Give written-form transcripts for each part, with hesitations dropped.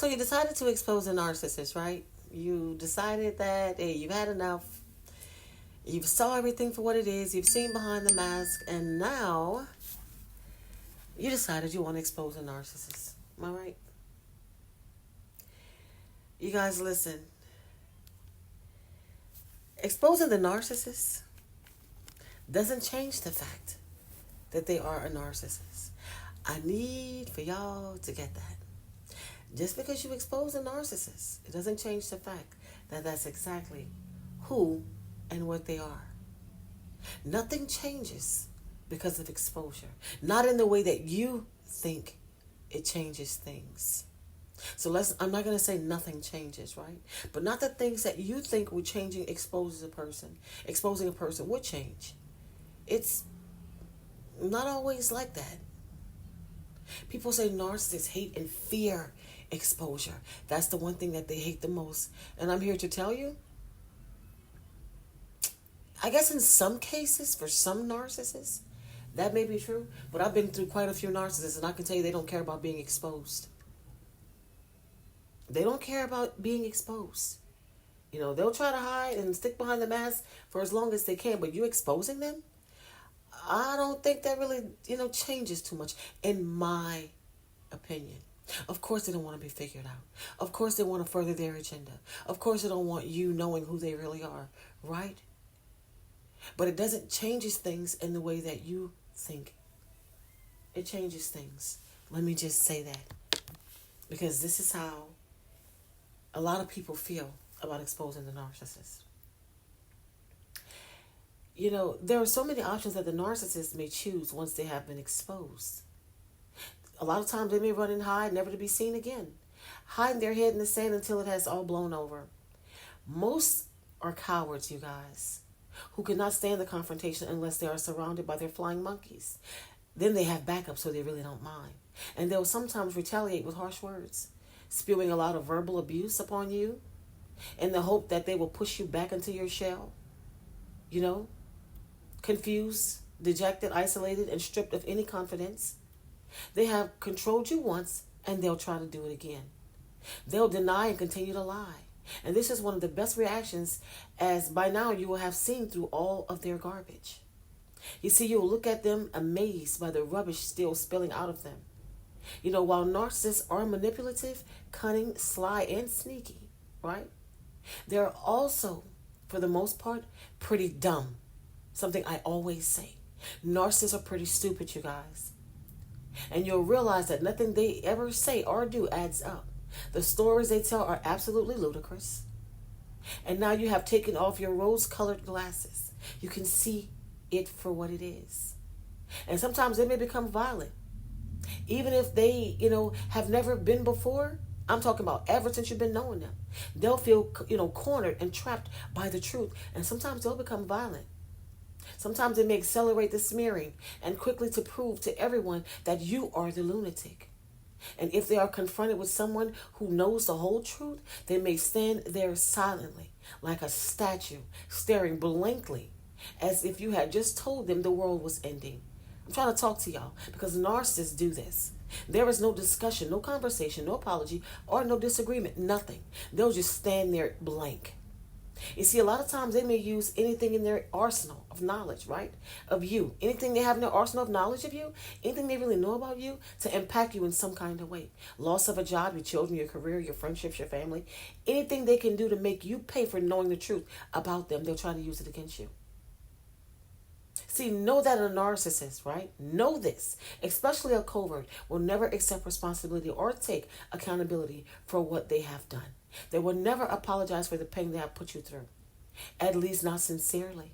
So you decided to expose a narcissist, right? You decided that, hey, you've had enough. You've saw everything for what it is. You've seen behind the mask, and now you decided you want to expose a narcissist. Am I right? You guys, listen. Exposing the narcissist doesn't change the fact that they are a narcissist. I need for y'all to get that. Just because you expose a narcissist, it doesn't change the fact that that's exactly who and what they are. Nothing changes because of exposure. Not in the way that you think it changes things. So I'm not going to say nothing changes, right? But not the things that you think would changing exposing a person would change. It's not always like that. People say narcissists hate and fear exposure. That's the one thing that they hate the most. And I'm here to tell you, I guess in some cases, for some narcissists, that may be true. But I've been through quite a few narcissists, and I can tell you they don't care about being exposed. They don't care about being exposed. They'll try to hide and stick behind the mask for as long as they can, but you exposing them? I don't think that really, changes too much, in my opinion. Of course they don't want to be figured out. Of course they want to further their agenda. Of course they don't want you knowing who they really are, right? But it doesn't change things in the way that you think. It changes things. Let me just say that. Because this is how a lot of people feel about exposing the narcissist. There are so many options that the narcissist may choose once they have been exposed. A lot of times they may run and hide, never to be seen again, hiding their head in the sand until it has all blown over. Most are cowards, you guys, who cannot stand the confrontation unless they are surrounded by their flying monkeys. Then they have backup, so they really don't mind. And they'll sometimes retaliate with harsh words, spewing a lot of verbal abuse upon you in the hope that they will push you back into your shell. Confused, dejected, isolated, and stripped of any confidence. They have controlled you once, and they'll try to do it again. They'll deny and continue to lie. And this is one of the best reactions, as by now you will have seen through all of their garbage. You see, you'll look at them amazed by the rubbish still spilling out of them. While narcissists are manipulative, cunning, sly, and sneaky, right? They're also, for the most part, pretty dumb. Something I always say. Narcissists are pretty stupid, you guys. And you'll realize that nothing they ever say or do adds up. The stories they tell are absolutely ludicrous. And now you have taken off your rose-colored glasses. You can see it for what it is. And sometimes they may become violent. Even if they, have never been before. I'm talking about ever since you've been knowing them. They'll feel, cornered and trapped by the truth. And sometimes they'll become violent. Sometimes they may accelerate the smearing and quickly to prove to everyone that you are the lunatic. And if they are confronted with someone who knows the whole truth, they may stand there silently, like a statue, staring blankly, as if you had just told them the world was ending. I'm trying to talk to y'all because narcissists do this. There is no discussion, no conversation, no apology, or no disagreement, nothing. They'll just stand there blank. You see, a lot of times they may use anything in their arsenal of knowledge, right, of you. Anything they have in their arsenal of knowledge of you, anything they really know about you to impact you in some kind of way. Loss of a job, your children, your career, your friendships, your family. Anything they can do to make you pay for knowing the truth about them, they'll try to use it against you. See, know that a narcissist, right? Know this, especially a covert, will never accept responsibility or take accountability for what they have done. They will never apologize for the pain they have put you through, at least not sincerely.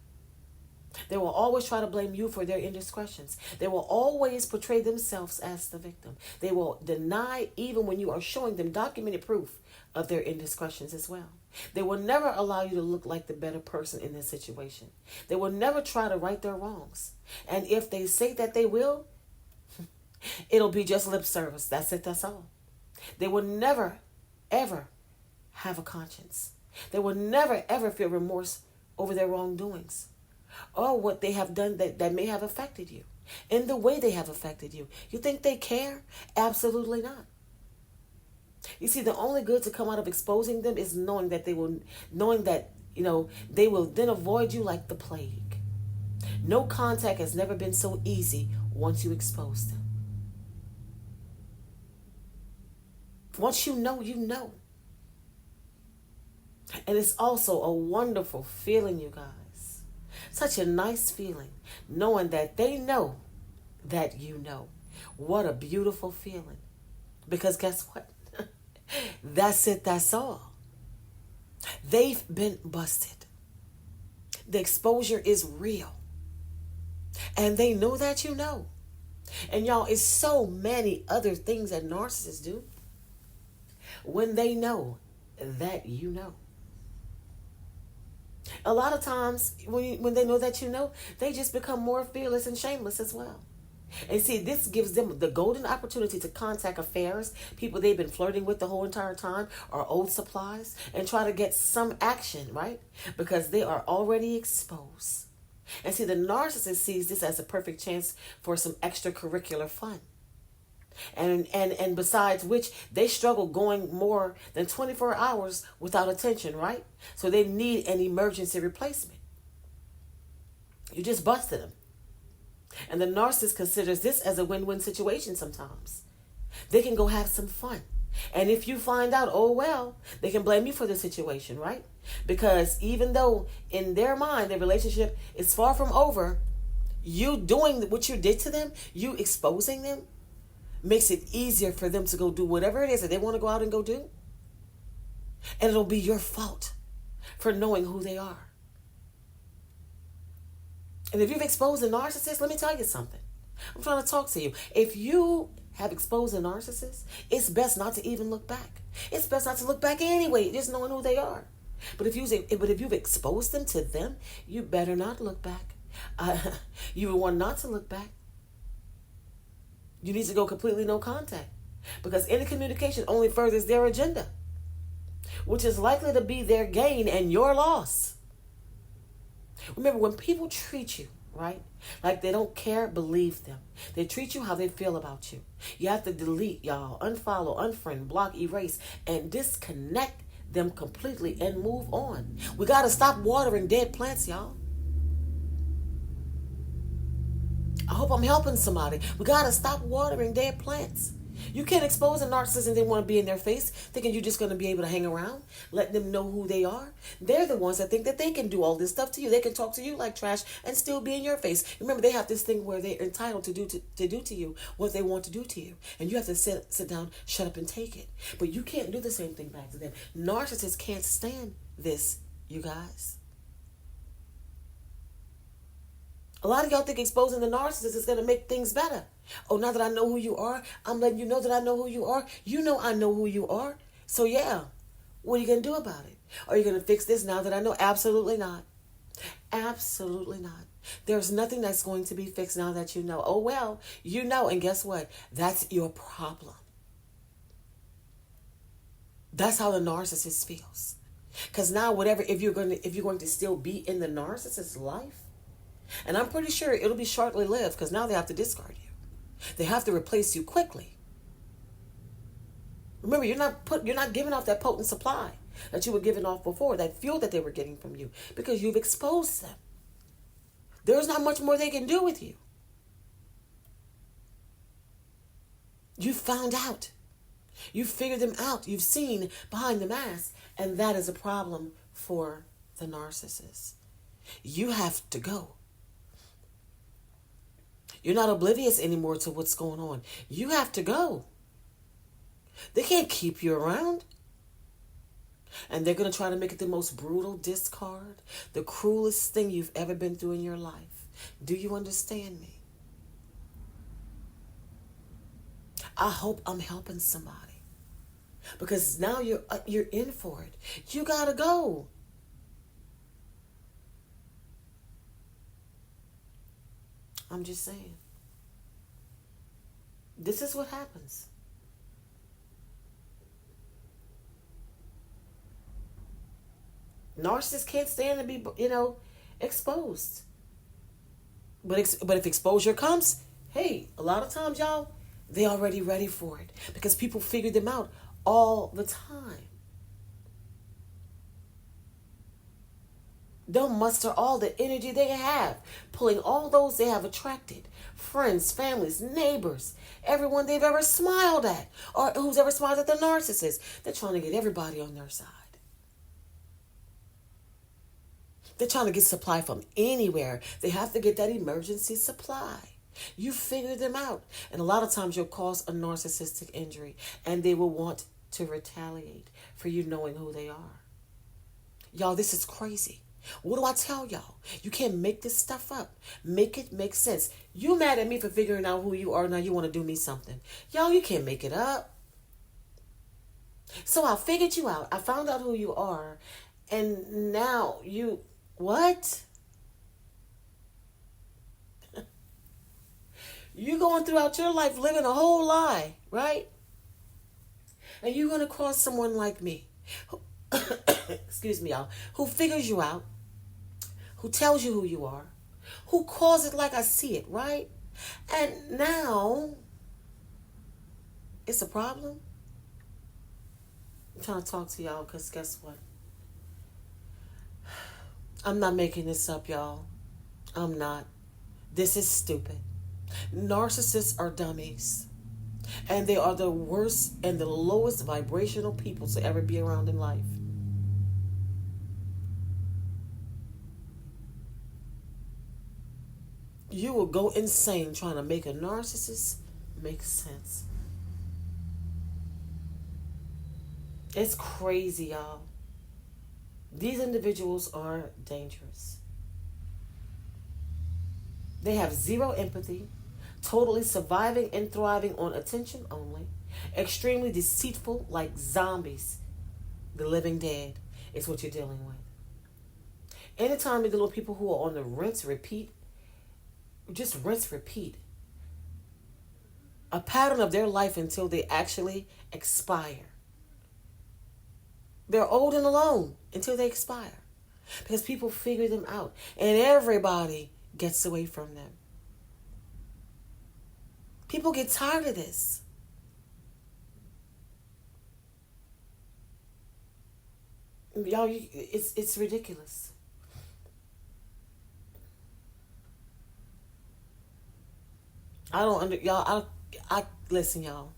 They will always try to blame you for their indiscretions. They will always portray themselves as the victim. They will deny even when you are showing them documented proof of their indiscretions as well. They will never allow you to look like the better person in this situation. They will never try to right their wrongs. And if they say that they will, it'll be just lip service. That's it. That's all. They will never, ever have a conscience. They will never, ever feel remorse over their wrongdoings or what they have done that may have affected you in the way they have affected you. You think they care? Absolutely not. You see, the only good to come out of exposing them is knowing that, they will then avoid you like the plague. No contact has never been so easy once you expose them. Once you know, you know. And it's also a wonderful feeling, you guys. Such a nice feeling, knowing that they know that you know. What a beautiful feeling. Because guess what? That's it, that's all. They've been busted. The exposure is real. And they know that you know. And y'all, it's so many other things that narcissists do when they know that you know. A lot of times, when they know that you know, they just become more fearless and shameless as well. And see, this gives them the golden opportunity to contact affairs, people they've been flirting with the whole entire time, or old supplies, and try to get some action, right? Because they are already exposed. And see, the narcissist sees this as a perfect chance for some extracurricular fun. And besides which, they struggle going more than 24 hours without attention, right? So they need an emergency replacement. You just busted them. And the narcissist considers this as a win-win situation sometimes. They can go have some fun. And if you find out, oh well, they can blame you for the situation, right? Because even though in their mind, their relationship is far from over, you doing what you did to them, you exposing them, makes it easier for them to go do whatever it is that they want to go out and go do. And it'll be your fault for knowing who they are. And if you've exposed a narcissist, let me tell you something. I'm trying to talk to you. If you have exposed a narcissist, it's best not to even look back. It's best not to look back anyway, just knowing who they are. But if you've exposed them to them, you better not look back. You would want not to look back. You need to go completely no contact, because any communication only furthers their agenda, which is likely to be their gain and your loss. Remember, when people treat you, right, like they don't care, believe them. They treat you how they feel about you. You have to delete, y'all, unfollow, unfriend, block, erase, and disconnect them completely and move on. We got to stop watering dead plants, y'all. I hope I'm helping somebody. We got to stop watering dead plants. You can't expose a narcissist and they want to be in their face, thinking you're just going to be able to hang around, letting them know who they are. They're the ones that think that they can do all this stuff to you. They can talk to you like trash and still be in your face. Remember, they have this thing where they're entitled to do to you what they want to do to you. And you have to sit down, shut up, and take it. But you can't do the same thing back to them. Narcissists can't stand this, you guys. A lot of y'all think exposing the narcissist is going to make things better. Oh, now that I know who you are, I'm letting you know that I know who you are. You know I know who you are. So yeah, what are you going to do about it? Are you going to fix this now that I know? Absolutely not. Absolutely not. There's nothing that's going to be fixed now that you know. Oh, well, you know, and guess what? That's your problem. That's how the narcissist feels. Because now if you're going to still be in the narcissist's life, and I'm pretty sure it'll be shortly lived, because now they have to discard you. They have to replace you quickly. Remember, you're not giving off that potent supply that you were giving off before, that fuel that they were getting from you, because you've exposed them. There's not much more they can do with you. You found out. You figured them out. You've seen behind the mask, and that is a problem for the narcissist. You have to go. You're not oblivious anymore to what's going on. You have to go. They can't keep you around. And they're going to try to make it the most brutal discard, the cruelest thing you've ever been through in your life. Do you understand me? I hope I'm helping somebody. Because now you're in for it. You got to go. I'm just saying. This is what happens. Narcissists can't stand to be, exposed. But if exposure comes, hey, a lot of times, y'all, they already ready for it. Because people figured them out all the time. They'll muster all the energy they have, pulling all those they have attracted, friends, families, neighbors, everyone they've ever smiled at, or who's ever smiled at the narcissist. They're trying to get everybody on their side. They're trying to get supply from anywhere. They have to get that emergency supply. You figure them out. And a lot of times you'll cause a narcissistic injury, and they will want to retaliate for you knowing who they are. Y'all, this is crazy. What do I tell y'all? You can't make this stuff up. Make it make sense. You mad at me for figuring out who you are. Now you want to do me something. Y'all, you can't make it up. So I figured you out. I found out who you are. And now you... What? You're going throughout your life living a whole lie, right? And you're going to cross someone like me, who, excuse me, y'all, who figures you out, who tells you who you are, who calls it like I see it, right? And now, it's a problem. I'm trying to talk to y'all because guess what? I'm not making this up, y'all. I'm not. This is stupid. Narcissists are dummies. And they are the worst and the lowest vibrational people to ever be around in life. You will go insane trying to make a narcissist make sense. It's crazy, y'all. These individuals are dangerous. They have zero empathy, totally surviving and thriving on attention only, extremely deceitful like zombies. The living dead is what you're dealing with. Anytime you deal with people who are on the rinse, repeat, just rinse, repeat, a pattern of their life until they actually expire. They're old and alone until they expire because people figure them out and everybody gets away from them. People get tired of this. Y'all, it's ridiculous. I listen, y'all.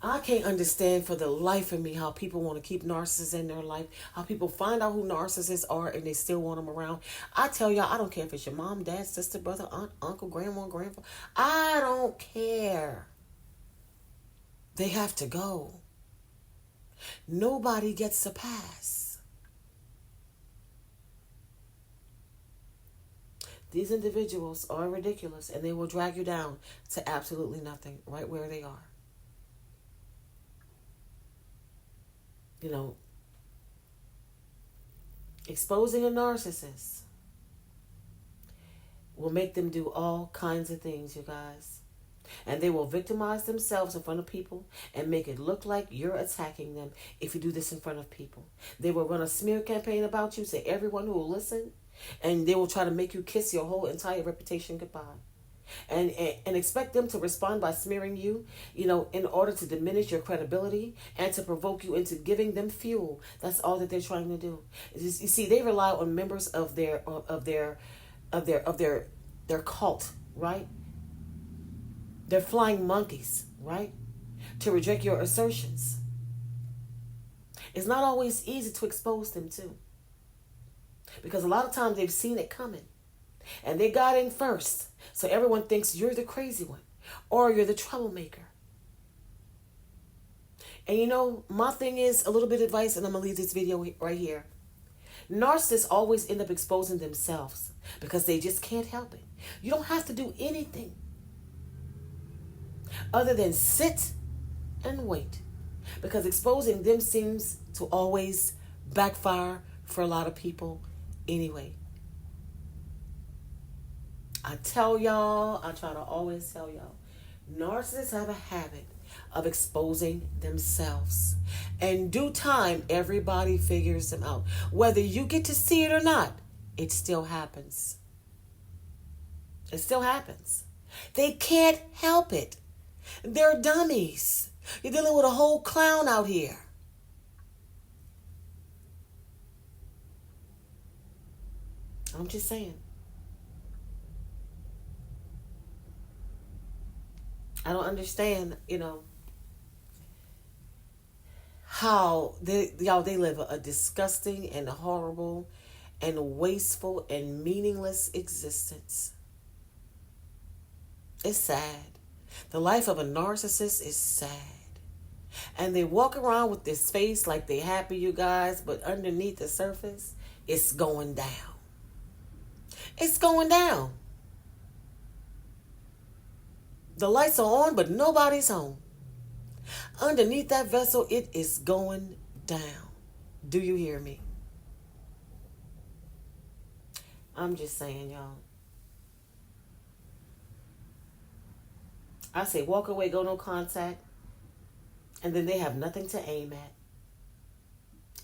I can't understand for the life of me how people want to keep narcissists in their life, how people find out who narcissists are and they still want them around. I tell y'all, I don't care if it's your mom, dad, sister, brother, aunt, uncle, grandma, grandfather. I don't care. They have to go. Nobody gets a pass. These individuals are ridiculous and they will drag you down to absolutely nothing right where they are. You know, exposing a narcissist will make them do all kinds of things, you guys. And they will victimize themselves in front of people and make it look like you're attacking them if you do this in front of people. They will run a smear campaign about you to everyone who will listen, and they will try to make you kiss your whole entire reputation goodbye. And expect them to respond by smearing you, in order to diminish your credibility and to provoke you into giving them fuel. That's all that they're trying to do. You see, they rely on members of their cult, right? They're flying monkeys, right? To reject your assertions. It's not always easy to expose them too, because a lot of times they've seen it coming. And they got in first. So everyone thinks you're the crazy one or you're the troublemaker. And my thing is a little bit of advice, and I'm going to leave this video right here. Narcissists always end up exposing themselves because they just can't help it. You don't have to do anything other than sit and wait, because exposing them seems to always backfire for a lot of people anyway. I try to always tell y'all, narcissists have a habit of exposing themselves. In due time, everybody figures them out. Whether you get to see it or not, it still happens. It still happens. They can't help it. They're dummies. You're dealing with a whole clown out here. I'm just saying. I don't understand, how they live a disgusting and horrible and wasteful and meaningless existence. It's sad. The life of a narcissist is sad. And they walk around with this face like they happy, you guys, but underneath the surface, it's going down. It's going down. The lights are on, but nobody's home. Underneath that vessel, it is going down. Do you hear me? I'm just saying, y'all. I say walk away, go no contact. And then they have nothing to aim at.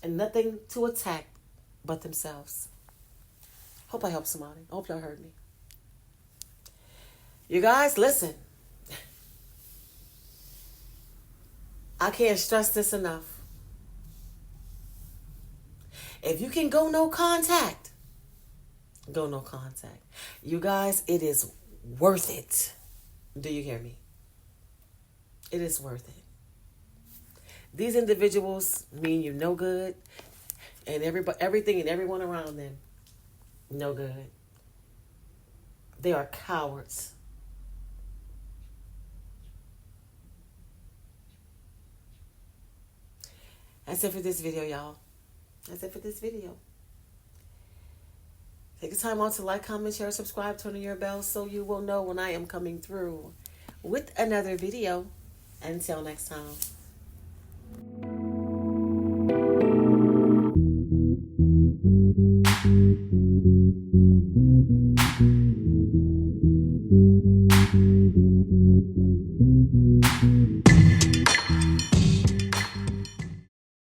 And nothing to attack but themselves. Hope I helped somebody. I hope y'all heard me. You guys, listen. I can't stress this enough. If you can go no contact, go no contact. You guys, it is worth it. Do you hear me? It is worth it. These individuals mean you no good, and everything and everyone around them, no good. They are cowards. That's it for this video, y'all. That's it for this video. Take the time out to like, comment, share, subscribe, turn on your bell so you will know when I am coming through with another video. Until next time.